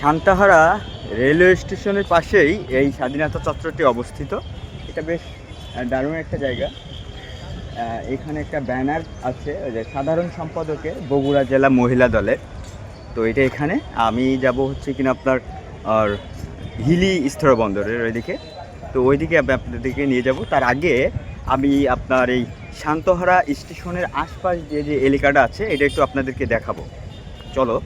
সান্তাহারা railway স্টেশনের পাশেই এই স্বাধীনতা চত্বরটি অবস্থিত। এটা বেশ দারুণ একটা জায়গা। এখানে একটা ব্যানার আছে যে সাধারণ সম্পাদকে বগুড়া জেলা মহিলা দলের। তো এটা এখানে আমি যাব হচ্ছে কিনা আপনার আর হিলি স্থলবন্দরের ওইদিকে। তো ওইদিকে আমি আপনাদেরকে নিয়ে যাব। তার আগে আমি আপনার এই সান্তহারা স্টেশনের আশপাশ যে এলাকাটা আছে এটা একটু আপনাদেরকে দেখাবো। চলো।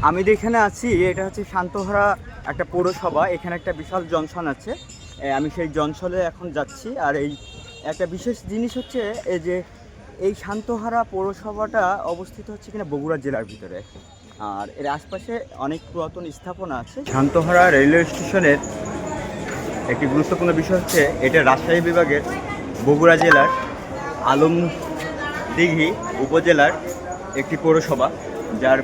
আমি যেখানে আছি এটা হচ্ছে সান্তহারা একটা পৌরসভা। এখানে একটা বিশাল জনসন আছে। আমি সেই জনসনে এখন যাচ্ছি। আর এই একটা বিশেষ জিনিস হচ্ছে এই যে এই সান্তহারা পৌরসভাটা অবস্থিত হচ্ছে কিনা বগুড়া জেলার ভিতরে। আর এর আশপাশে অনেক পুরাতন স্থাপনা আছে। সান্তহারা রেলওয়ে স্টেশনের একটি গুরুত্বপূর্ণ বিষয় হচ্ছে এটা রাজশাহী বিভাগের বগুড়া জেলার আলমদিঘি উপজেলার একটি পৌরসভা, যার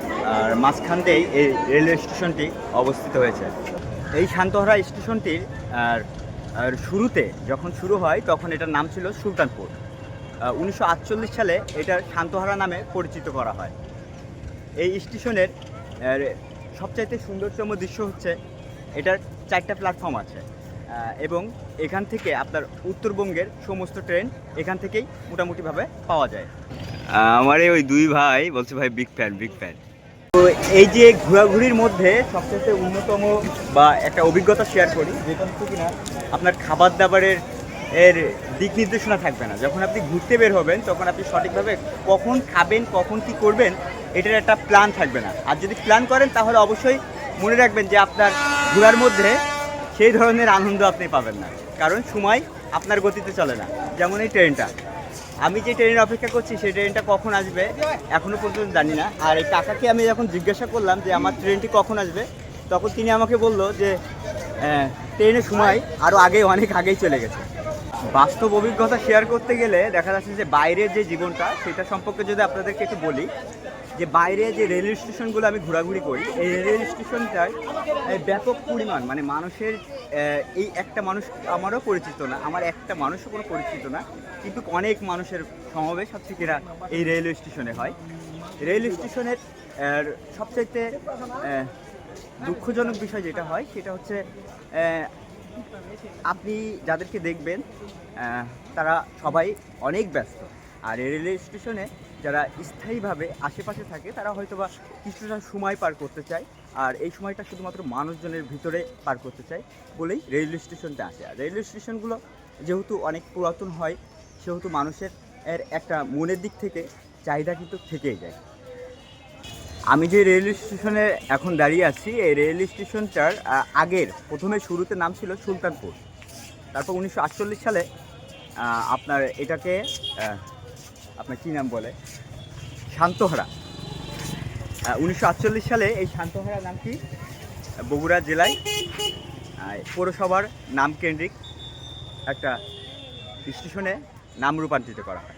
মাঝখান দিয়েই এই রেলওয়ে স্টেশনটি অবস্থিত হয়েছে। এই সান্তহারা স্টেশনটির আর শুরুতে যখন শুরু হয় তখন এটার নাম ছিল সুলতানপুর। 1948 সালে এটার সান্তহারা নামে পরিচিত করা হয়। এই স্টেশনের সবচাইতে সুন্দরতম দৃশ্য হচ্ছে এটার 4টা প্ল্যাটফর্ম আছে এবং এখান থেকে আপনার উত্তরবঙ্গের সমস্ত ট্রেন এখান থেকেই মোটামুটিভাবে পাওয়া যায়। আমার ওই দুই ভাই বলছে ভাই বিগ ফ্যান। তো এই যে ঘোরাঘুরির মধ্যে সবচেয়ে অন্যতম বা একটা অভিজ্ঞতা শেয়ার করি, যেটা হচ্ছে কিনা আপনার খাবার দাবারের দিক নির্দেশনা থাকবে না। যখন আপনি ঘুরতে বের হবেন তখন আপনি সঠিকভাবে কখন খাবেন কখন কি করবেন এটার একটা প্ল্যান থাকবে না। আর যদি প্ল্যান করেন তাহলে অবশ্যই মনে রাখবেন যে আপনার ঘোরার মধ্যে সেই ধরনের আনন্দ আপনি পাবেন না, কারণ সময় আপনার গতিতে চলে না। যেমন এই ট্রেনটা, আমি যে ট্রেনের অপেক্ষা করছি সেই ট্রেনটা কখন আসবে এখনও পর্যন্ত জানি না। আর এই কাকাকে আমি যখন জিজ্ঞাসা করলাম যে আমার ট্রেনটি কখন আসবে, তখন তিনি আমাকে বলল যে ট্রেনের সময় আরও অনেক আগেই চলে গেছে। বাস্তব অভিজ্ঞতা শেয়ার করতে গেলে দেখা যাচ্ছে যে বাইরের যে জীবনটা সেটা সম্পর্কে যদি আপনাদেরকে একটু বলি, যে বাইরে যে রেলওয়ে স্টেশনগুলো আমি ঘোরাঘুরি করি, এই রেলওয়ে স্টেশনটায় ব্যাপক পরিমাণ মানে মানুষের এই একটা মানুষ আমারও পরিচিত না, আমার একটা মানুষও কোনো পরিচিত না, কিন্তু অনেক মানুষের সমাবেশ হচ্ছে কিনা এই রেলওয়ে স্টেশনে হয়। রেলওয়ে স্টেশনের সবচাইতে দুঃখজনক বিষয় যেটা হয় সেটা হচ্ছে আপনি যাদেরকে দেখবেন তারা সবাই অনেক ব্যস্ত। আর এই রেলওয়ে স্টেশনে যারা স্থায়ীভাবে আশেপাশে থাকে তারা হয়তোবা কিছুটা সময় পার করতে চায়, আর এই সময়টা শুধুমাত্র মানুষজনের ভিতরে পার করতে চায় বলেই রেলওয়ে স্টেশনটা আসে। আর রেলওয়ে স্টেশনগুলো যেহেতু অনেক পুরাতন হয় সেহেতু মানুষের একটা মনের দিক থেকে চাহিদা কিন্তু থেকেই যায়। আমি যে রেলওয়ে স্টেশনে এখন দাঁড়িয়ে আছি এই রেলওয়ে স্টেশনটার প্রথমে শুরুতে নাম ছিল সুলতানপুর। তারপর 1948 সালে আপনার এটাকে আপনার কী নাম বলে সান্তহারা। 1948 সালে এই সান্তহারা নামটি বগুড়া জেলায় পৌরসভার নাম কেন্দ্রিক একটা স্টেশনে নাম রূপান্তরিত করা হয়।